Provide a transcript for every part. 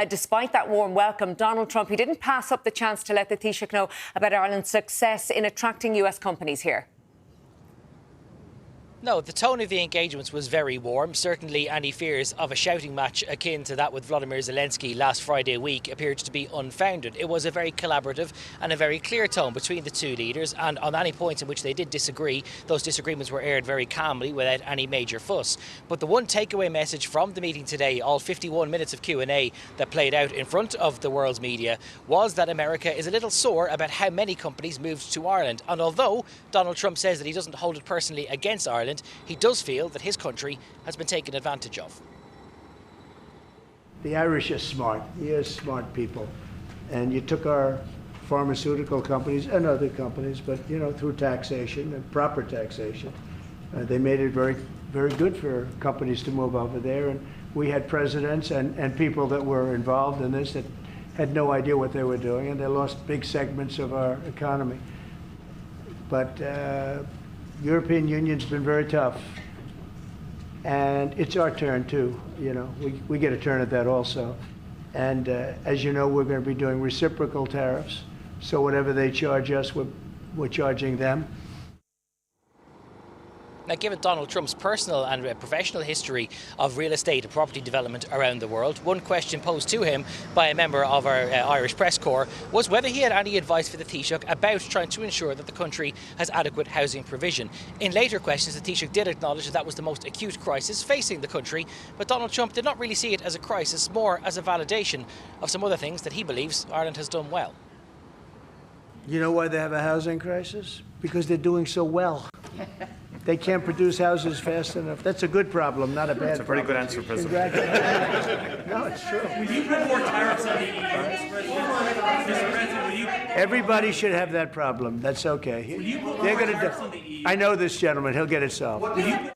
Despite that warm welcome, Donald Trump, he didn't pass up the chance to let the Taoiseach know about Ireland's success in attracting US companies here. No, the tone of the engagements was very warm. Certainly any fears of a shouting match akin to that with Volodymyr Zelensky last Friday week appeared to be unfounded. It was a very collaborative and a very clear tone between the two leaders, and on any points in which they did disagree, those disagreements were aired very calmly without any major fuss. But the one takeaway message from the meeting today, all 51 minutes of Q&A that played out in front of the world's media, was that America is a little sore about how many companies moved to Ireland. And although Donald Trump says that he doesn't hold it personally against Ireland, he does feel that his country has been taken advantage of. The Irish are smart. You're smart people. And you took our pharmaceutical companies and other companies, but, you know, through taxation and proper taxation, they made it very, very good for companies to move over there. And we had presidents and people that were involved in this that had no idea what they were doing, and they lost big segments of our economy. But European Union's been very tough, and it's our turn too. You know, we get a turn at that also. And as you know, we're going to be doing reciprocal tariffs. So whatever they charge us, we're charging them. Now, given Donald Trump's personal and professional history of real estate and property development around the world, one question posed to him by a member of our Irish press corps was whether he had any advice for the Taoiseach about trying to ensure that the country has adequate housing provision. In later questions, the Taoiseach did acknowledge that was the most acute crisis facing the country, but Donald Trump did not really see it as a crisis, more as a validation of some other things that he believes Ireland has done well. You know why they have a housing crisis? Because they're doing so well. They can't produce houses fast enough. That's a good problem, not a bad problem. That's a very good answer, President. Congratulations. No, it's true. Will you put more tariffs on the EU, Mr. President? Will you? Everybody should have that problem. That's okay. Will you put They're more going to tariffs do. on the EU? I know this gentleman. He'll get it solved. Will you?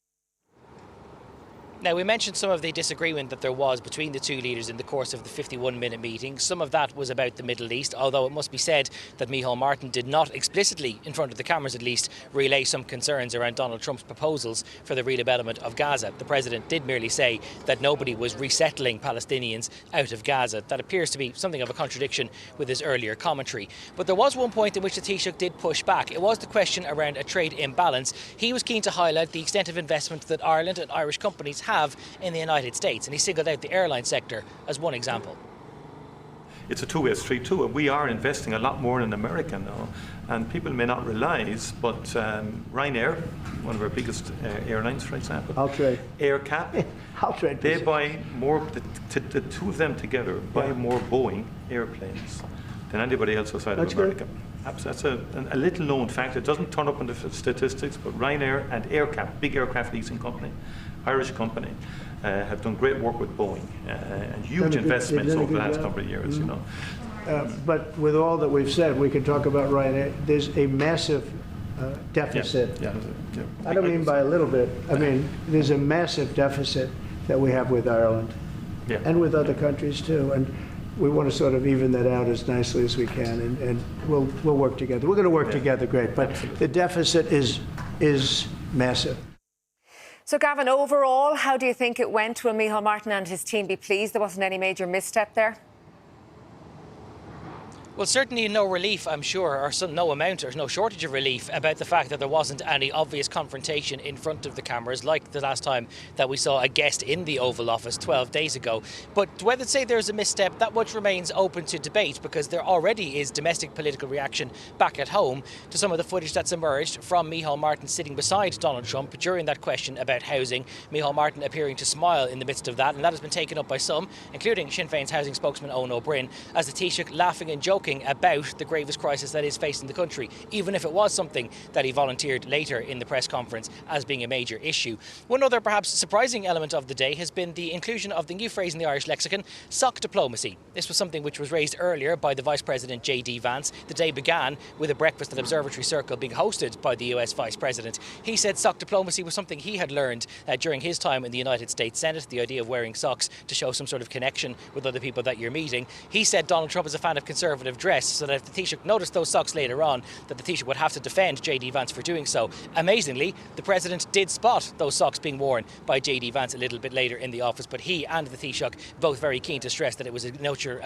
Now, we mentioned some of the disagreement that there was between the two leaders in the course of the 51-minute meeting. Some of that was about the Middle East, although it must be said that Micheál Martin did not explicitly, in front of the cameras at least, relay some concerns around Donald Trump's proposals for the redevelopment of Gaza. The President did merely say that nobody was resettling Palestinians out of Gaza. That appears to be something of a contradiction with his earlier commentary. But there was one point in which the Taoiseach did push back. It was the question around a trade imbalance. He was keen to highlight the extent of investment that Ireland and Irish companies have in the United States, and he singled out the airline sector as one example. It's a two-way street too, and we are investing a lot more in America now, and people may not realise, but Ryanair, one of our biggest airlines, for example, AirCap, they buy more, the two of them together buy more Boeing airplanes than anybody else outside of America. That's a little known fact. It doesn't turn up in the statistics, but Ryanair and AirCap, big aircraft leasing company, Irish company, have done great work with Boeing and huge investments over the last number of years, you know. But with all that we've said, we can talk about Ryanair. There's a massive deficit. Yeah. I don't mean by a little bit. I mean, there's a massive deficit that we have with Ireland and with other countries too. And we want to sort of even that out as nicely as we can, and we'll work together. We're going to work together great, but the deficit is massive. So, Gavin, overall, how do you think it went? Will Micheál Martin and his team be pleased there wasn't any major misstep there? Well, certainly no relief, I'm sure, or no amount or no shortage of relief about the fact that there wasn't any obvious confrontation in front of the cameras like the last time that we saw a guest in the Oval Office 12 days ago. But whether, say, there's a misstep, that much remains open to debate, because there already is domestic political reaction back at home to some of the footage that's emerged from Micheál Martin sitting beside Donald Trump during that question about housing. Micheál Martin appearing to smile in the midst of that, and that has been taken up by some, including Sinn Féin's housing spokesman Owen O'Brien, as the Taoiseach laughing and joking about the gravest crisis that is facing the country, even if it was something that he volunteered later in the press conference as being a major issue. One other perhaps surprising element of the day has been the inclusion of the new phrase in the Irish lexicon, sock diplomacy. This was something which was raised earlier by the Vice President J.D. Vance. The day began with a breakfast at Observatory Circle being hosted by the US Vice President. He said sock diplomacy was something he had learned during his time in the United States Senate, the idea of wearing socks to show some sort of connection with other people that you're meeting. He said Donald Trump is a fan of conservative of dress, so that if the Taoiseach noticed those socks later on, that the Taoiseach would have to defend J.D. Vance for doing so. Amazingly, the President did spot those socks being worn by J.D. Vance a little bit later in the office, but he and the Taoiseach both very keen to stress that it was a nature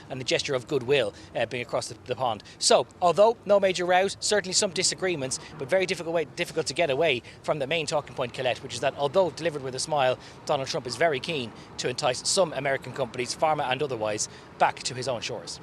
and a gesture of goodwill being across the pond. So, although no major rows, certainly some disagreements, but very difficult to get away from the main talking point, Colette, which is that although delivered with a smile, Donald Trump is very keen to entice some American companies, pharma and otherwise, back to his own shores.